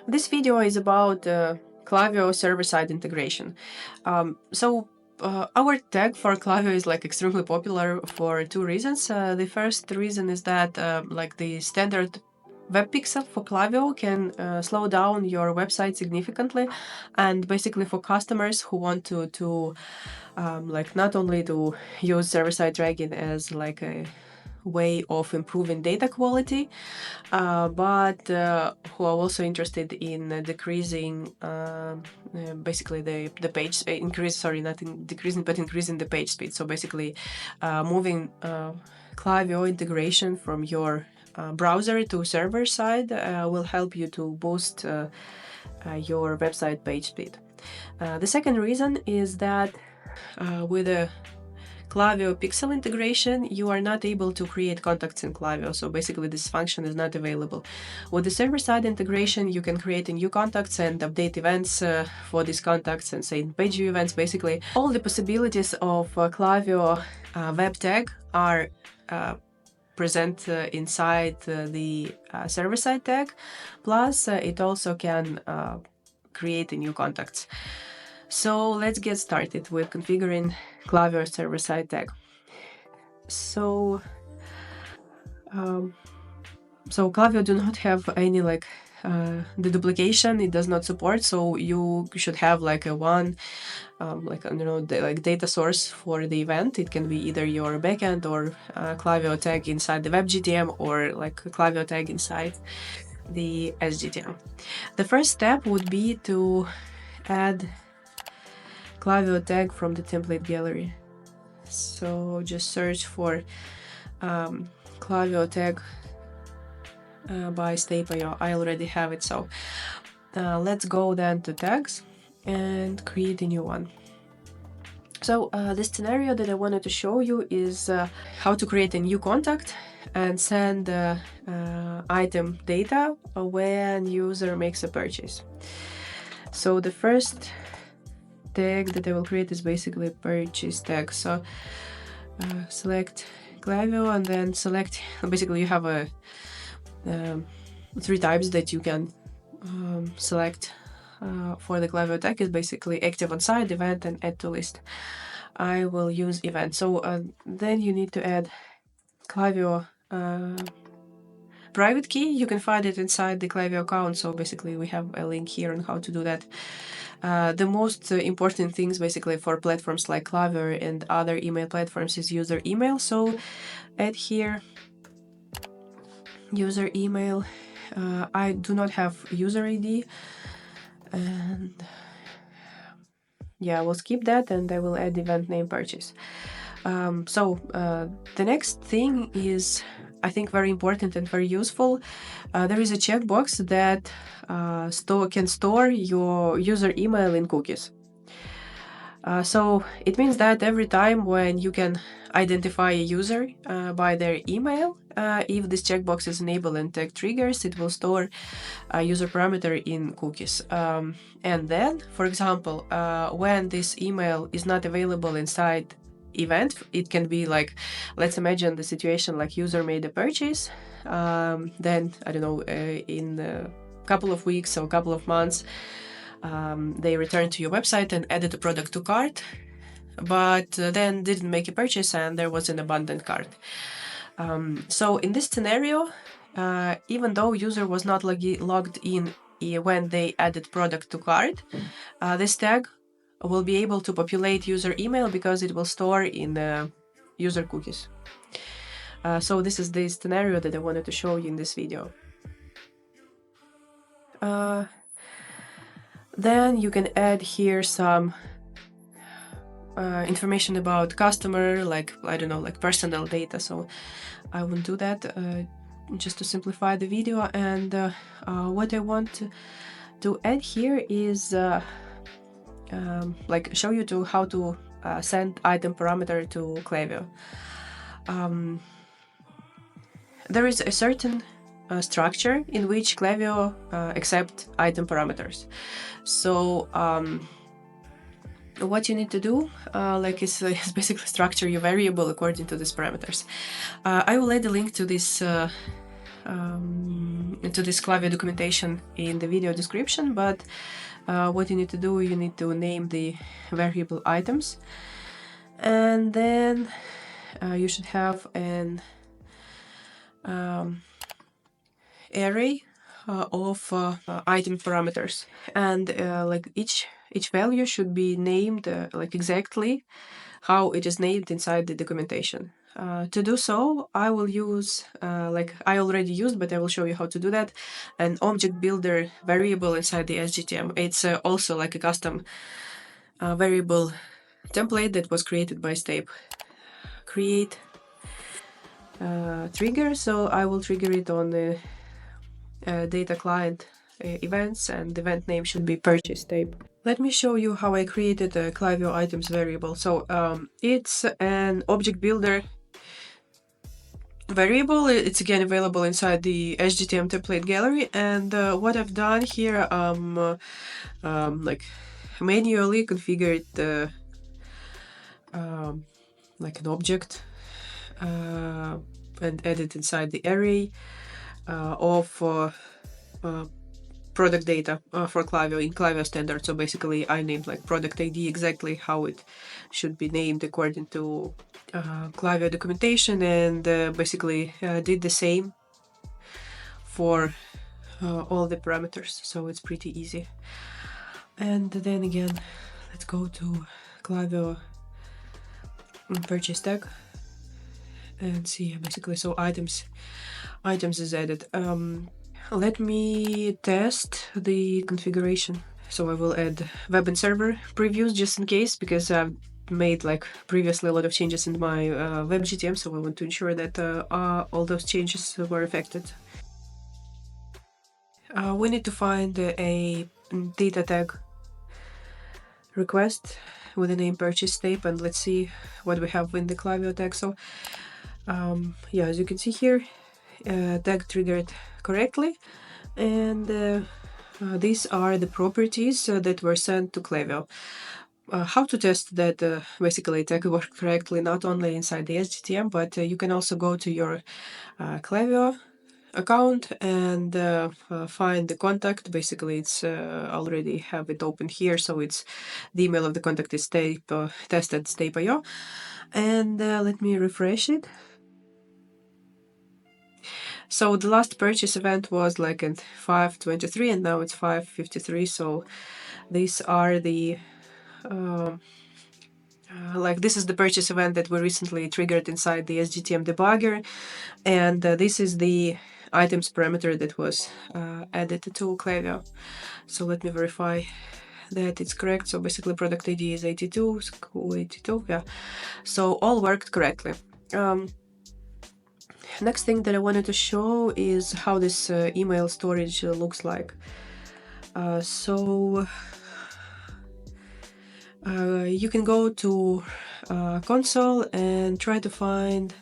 This video is about Klaviyo server-side integration. Our tag for Klaviyo is extremely popular for two reasons. The first reason is that the standard web pixel for Klaviyo can slow down your website significantly, and basically for customers who want to not only to use server-side dragging as a way of improving data quality, but who are also interested in decreasing basically the page increase, sorry, not in decreasing but increasing the page speed. So basically moving Klaviyo integration from your browser to server side will help you to boost your website page speed. The second reason is that with a Klaviyo pixel integration, you are not able to create contacts in Klaviyo, so basically this function is not available. With the server-side integration, you can create a new contacts and update events for these contacts and say page view events. Basically, all the possibilities of Klaviyo web tag are present inside the server-side tag, plus it also can create a new contacts. So let's get started with configuring Klaviyo server-side tag. So Klaviyo do not have any the duplication. It does not support. So you should have a one data source for the event. It can be either your backend or Klaviyo tag inside the web GTM or Klaviyo tag inside the SGTM. The first step would be to add Klaviyo tag from the template gallery. So just search for Klaviyo tag by Stape. I already have it. So let's go then to tags and create a new one. So the scenario that I wanted to show you is how to create a new contact and send item data when user makes a purchase. So the first tag that I will create is basically a purchase tag. So select Klaviyo and then select, basically you have a three types that you can select for the Klaviyo tag. Is basically active on site, event, and add to list. I will use event. So then you need to add Klaviyo private key. You can find it inside the Klaviyo account. So basically we have a link here on how to do that. The most important things basically for platforms like Klaviyo and other email platforms is user email. So add here user email. I do not have user ID, and yeah, I will skip that and I will add event name purchase. The next thing is, I think, very important and very useful. There is a checkbox that can store your user email in cookies. So it means that every time when you can identify a user by their email, if this checkbox is enabled and tag triggers, it will store a user parameter in cookies. And then, for example, when this email is not available inside event, it can be let's imagine the situation user made a purchase, then I don't know, in a couple of weeks or a couple of months, they returned to your website and added a product to cart, but then didn't make a purchase and there was an abandoned cart. So in this scenario, even though user was not logged in when they added product to cart, this tag will be able to populate user email because it will store in user cookies. So this is the scenario that I wanted to show you in this video. Then you can add here some information about customer, I don't know, personal data. So I won't do that just to simplify the video. And what I want to add here is show you to how to send item parameter to Klaviyo. There is a certain structure in which Klaviyo accept item parameters. So what you need to do is basically structure your variable according to these parameters. I will add a link to this to this Klaviyo documentation in the video description, but what you need to do, you need to name the variable items, and then you should have an array of item parameters, and like each value should be named like exactly how it is named inside the documentation. To do so, I will use, like I already used, but I will show you how to do that, an object builder variable inside the SGTM. It's also like a custom variable template that was created by Stape. Create trigger, so I will trigger it on the data client events, and the event name should be purchase Stape. Let me show you how I created a Klaviyo items variable. So it's an object builder variable. It's again available inside the SGTM template gallery, and what I've done here, like manually configured like an object and added inside the array of product data for Klaviyo in Klaviyo standard. So basically I named like product ID exactly how it should be named according to Klaviyo documentation, and basically did the same for all the parameters, so it's pretty easy. And then again, let's go to Klaviyo purchase tag and see basically, so items is added. Let me test the configuration. So I will add web and server previews just in case, because I've made like previously a lot of changes in my web GTM, so I want to ensure that all those changes were affected. We need to find a data tag request with the name purchase Stape, and let's see what we have in the Klaviyo tag. So yeah, as you can see here, tag triggered correctly, and these are the properties that were sent to Klaviyo. How to test that basically tag worked correctly, not only inside the SGTM, but you can also go to your Klaviyo account and find the contact. Basically it's already have it open here, so it's the email of the contact is Stape tested Stape.io, and let me refresh it. So the last purchase event was like at 5:23 and now it's 5:53, so these are the like this is the purchase event that we recently triggered inside the SGTM debugger, and this is the items parameter that was added to Klaviyo. So let me verify that it's correct. So basically product ID is 82, school 82, yeah. So all worked correctly. Next thing that I wanted to show is how this email storage looks like. You can go to console and try to find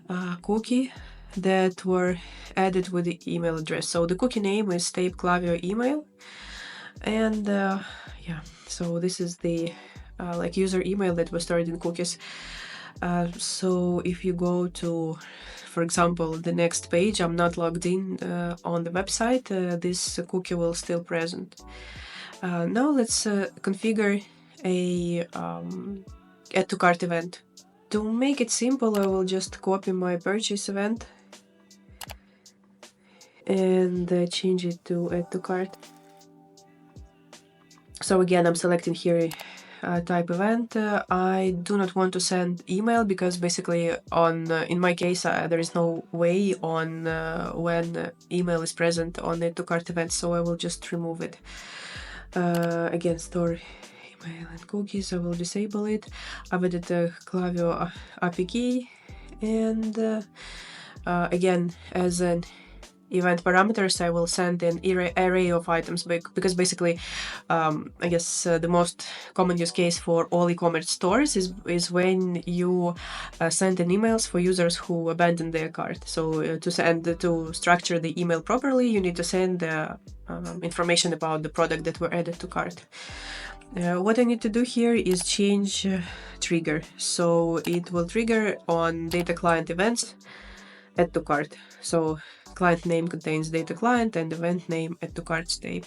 a cookie that were added with the email address. So the cookie name is Stape Klaviyo email, and yeah, so this is the like user email that was stored in cookies. So if you go to, for example, the next page, I'm not logged in on the website, this cookie will still present. Now let's configure a add to cart event. To make it simple, I will just copy my purchase event and change it to add to cart. So again, I'm selecting here type event. I do not want to send email because basically on in my case there is no way on when email is present on the to cart event, so I will just remove it. Again, store email and cookies, I will disable it. I've added the Klaviyo API key, and again, as an event parameters, I will send an array of items, because basically I guess the most common use case for all e-commerce stores is when you send an emails for users who abandon their cart. So to structure the email properly, you need to send information about the product that were added to cart. What I need to do here is change trigger, so it will trigger on data client events add to cart. So client name contains data client and event name add to cart Stape.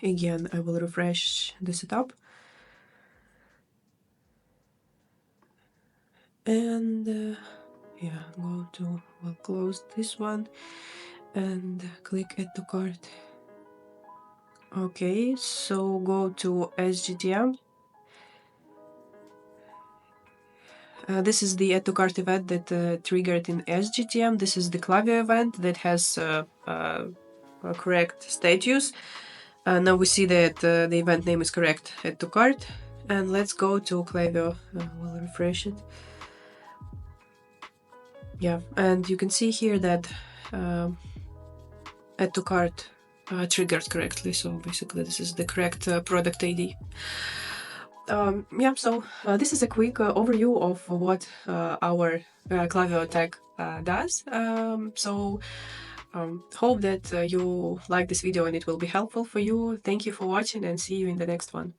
Again, I will refresh the setup. And yeah, we'll close this one and click add to cart. Okay, so go to SGTM. This is the add to cart event that triggered in SGTM. This is the Klaviyo event that has a correct status. Now we see that the event name is correct, add to cart. And let's go to Klaviyo. We'll refresh it. Yeah, and you can see here that add to cart triggered correctly. So basically this is the correct product ID. Yeah, so this is a quick overview of what our Klaviyo Tag does. Hope that you like this video and it will be helpful for you. Thank you for watching and see you in the next one.